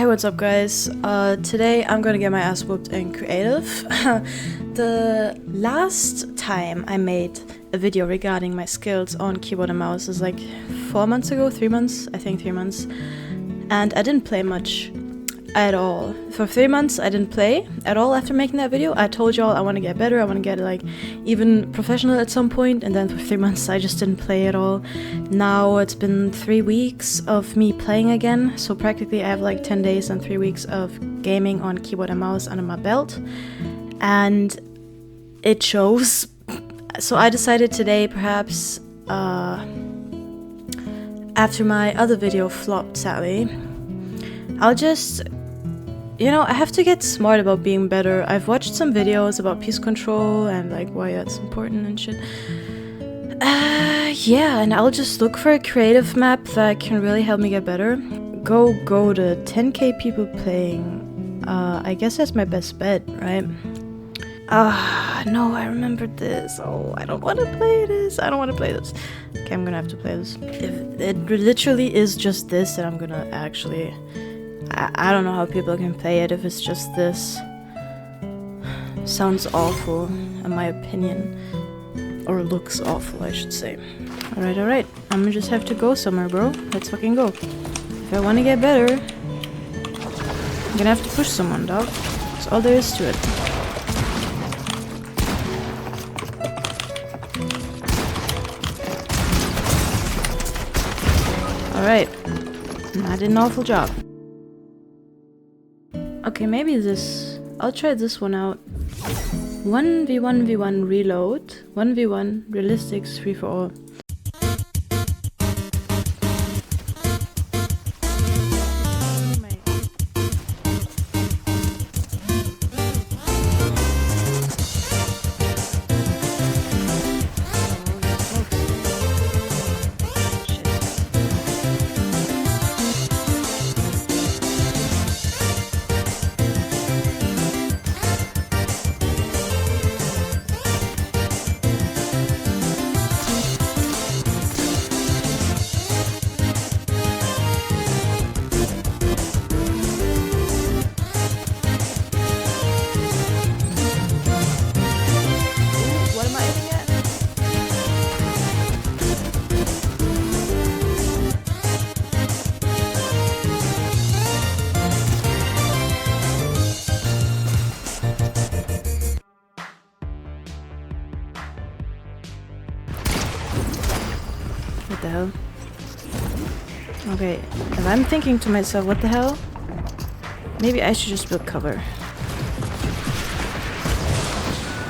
what's up guys? Today I'm gonna get my ass whooped in creative. The last time I made a video regarding my skills on keyboard and mouse is like 4 months ago, 3 months, I think 3 months. And I didn't play much at all. For 3 months I didn't play at all after making that video. I told y'all I want to get better, I want to get like even professional at some point, and then for 3 months I just didn't play at all. Now it's been 3 weeks of me playing again, so practically I have like 10 days and 3 weeks of gaming on keyboard and mouse under my belt, and it shows. So I decided today, perhaps after my other video flopped sadly, I'll just, you know, I have to get smart about being better. I've watched some videos about piece control and like why that's important and shit. Yeah, and I'll just look for a creative map that can really help me get better. Go to 10k people playing. I guess that's my best bet, right? No, I remembered this. Oh, I don't want to play this. I don't want to play this. Okay, I'm gonna have to play this. If it literally is just this, then I'm gonna actually... I don't know how people can play it if it's just this. Sounds awful, in my opinion. Or looks awful, I should say. Alright. I'm gonna just have to go somewhere, bro. Let's fucking go. If I want to get better, I'm gonna have to push someone, dog. That's all there is to it. Alright. I did an awful job. Okay, maybe this... I'll try this one out. 1v1v1 reload. 1v1 realistics free for all. What the hell? Okay, if I'm thinking to myself, what the hell? Maybe I should just build cover.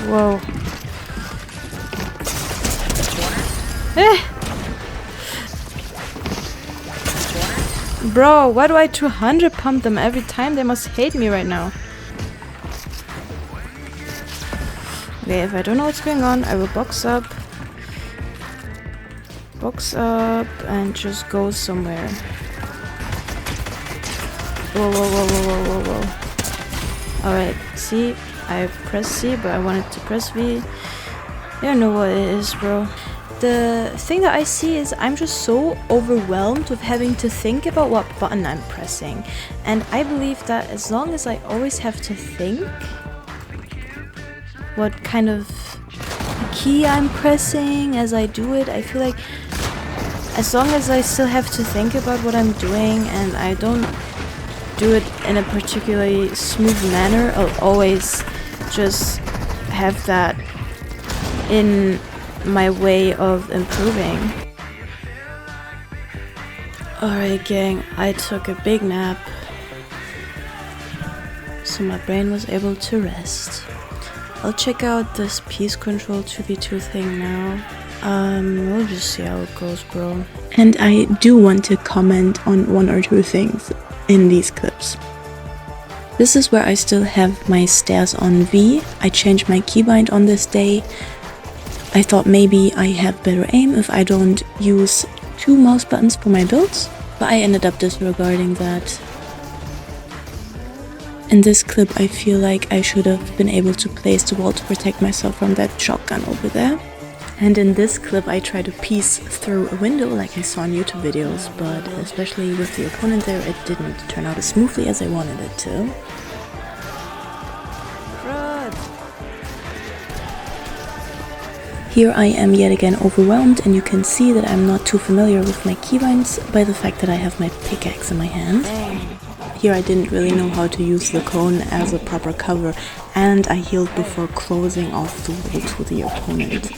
Whoa. Eh! Bro, why do I 200 pump them every time? They must hate me right now. Okay, if I don't know what's going on, I will box up and just go somewhere. Whoa. Alright, C. I pressed C, but I wanted to press V. I don't know what it is, bro. The thing that I see is I'm just so overwhelmed with having to think about what button I'm pressing. And I believe that as long as I always have to think what kind of key I'm pressing as I do it, I feel like as long as I still have to think about what I'm doing and I don't do it in a particularly smooth manner, I'll always just have that in my way of improving. Alright gang, I took a big nap, so my brain was able to rest. I'll check out this piece control 2v2 thing now. We'll just see how it goes, bro. And I do want to comment on 1 or 2 things in these clips. This is where I still have my stairs on V. I changed my keybind on this day. I thought maybe I have better aim if I don't use 2 mouse buttons for my builds, but I ended up disregarding that. In this clip I feel like I should have been able to place the wall to protect myself from that shotgun over there. And in this clip I try to piece through a window like I saw in YouTube videos, but especially with the opponent there, it didn't turn out as smoothly as I wanted it to. Here I am yet again overwhelmed, and you can see that I'm not too familiar with my keybinds by the fact that I have my pickaxe in my hand. Here I didn't really know how to use the cone as a proper cover, and I healed before closing off the wall to the opponent.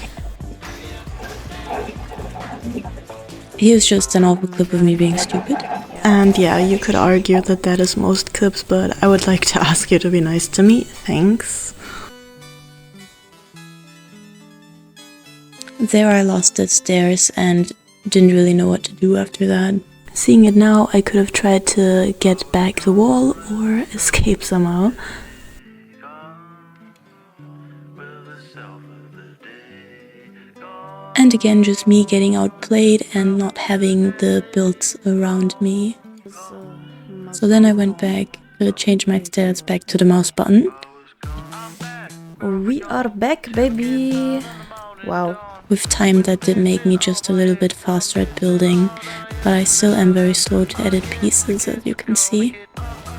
Here's just an awful clip of me being stupid. And yeah, you could argue that that is most clips, but I would like to ask you to be nice to me. Thanks. There I lost the stairs and didn't really know what to do after that. Seeing it now, I could have tried to get back the wall or escape somehow. And again, just me getting outplayed and not having the builds around me. So then I went back to change my stats back to the mouse button. We are back, baby! Wow. With time that did make me just a little bit faster at building, but I still am very slow to edit pieces, as you can see.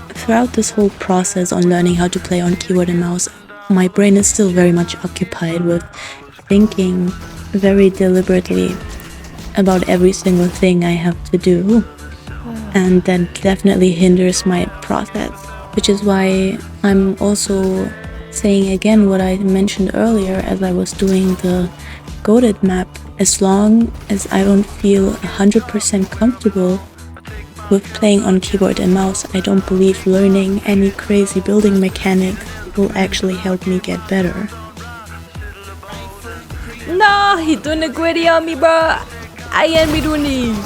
Throughout this whole process on learning how to play on keyboard and mouse, my brain is still very much occupied with thinking very deliberately about every single thing I have to do, and that definitely hinders my process, which is why I'm also saying again what I mentioned earlier as I was doing the goated map. As long as I don't feel 100% comfortable with playing on keyboard and mouse, I don't believe learning any crazy building mechanics will actually help me get better. No, he doing a gritty on me, bro. I ain't be doing these.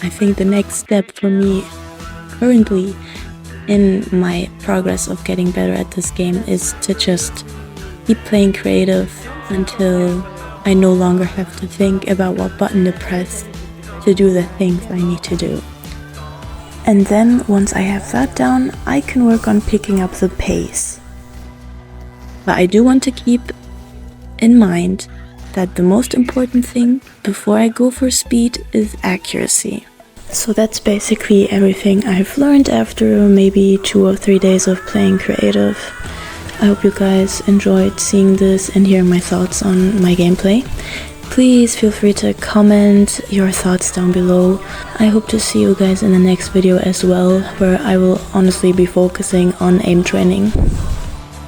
I think the next step for me currently in my progress of getting better at this game is to just keep playing creative until I no longer have to think about what button to press to do the things I need to do. And then once I have that down, I can work on picking up the pace. But I do want to keep in mind that the most important thing before I go for speed is accuracy. So that's basically everything I've learned after maybe 2 or 3 days of playing creative. I hope you guys enjoyed seeing this and hearing my thoughts on my gameplay. Please feel free to comment your thoughts down below. I hope to see you guys in the next video as well, where I will honestly be focusing on aim training.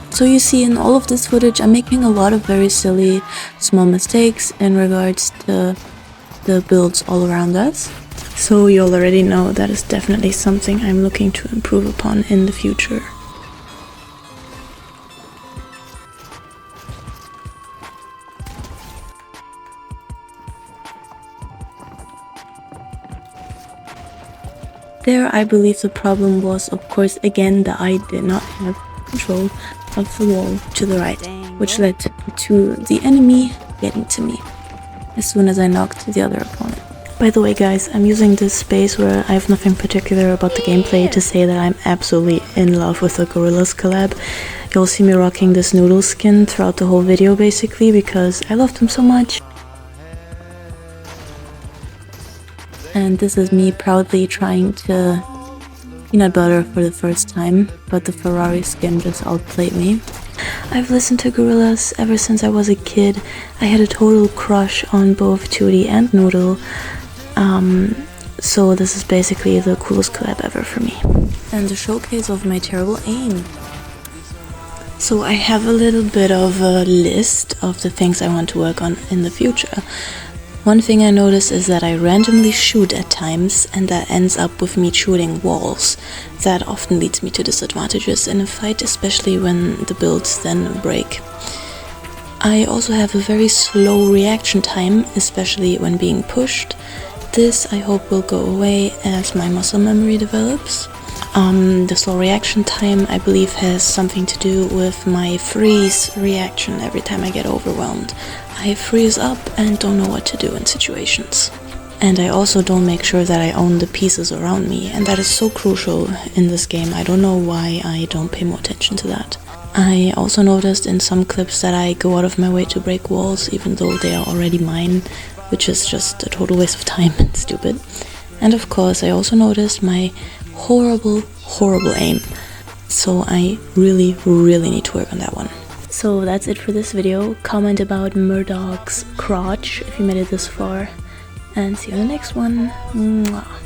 So you see, in all of this footage I'm making a lot of very silly small mistakes in regards to the builds all around us. So you already know that is definitely something I'm looking to improve upon in the future. There I believe the problem was, of course, again that I did not have control of the wall to the right, which led to the enemy getting to me as soon as I knocked the other opponent. By the way guys, I'm using this space where I have nothing particular about the gameplay to say that I'm absolutely in love with the Gorillaz collab. You'll see me rocking this noodle skin throughout the whole video basically because I love them so much. And this is me proudly trying to peanut butter for the first time, but the Ferrari skin just outplayed me. I've listened to Gorillaz ever since I was a kid. I had a total crush on both 2D and Noodle. So this is basically the coolest collab ever for me. And a showcase of my terrible aim. So I have a little bit of a list of the things I want to work on in the future. One thing I notice is that I randomly shoot at times, and that ends up with me shooting walls. That often leads me to disadvantages in a fight, especially when the builds then break. I also have a very slow reaction time, especially when being pushed. This I hope will go away as my muscle memory develops. The slow reaction time I believe has something to do with my freeze reaction every time I get overwhelmed. I freeze up and don't know what to do in situations. And I also don't make sure that I own the pieces around me, and that is so crucial in this game. I don't know why I don't pay more attention to that. I also noticed in some clips that I go out of my way to break walls even though they are already mine, which is just a total waste of time and stupid. And of course I also noticed my horrible aim. So I really need to work on that one. So that's it for this video. Comment about Murdoch's crotch if you made it this far. And see you in the next one. Mwah.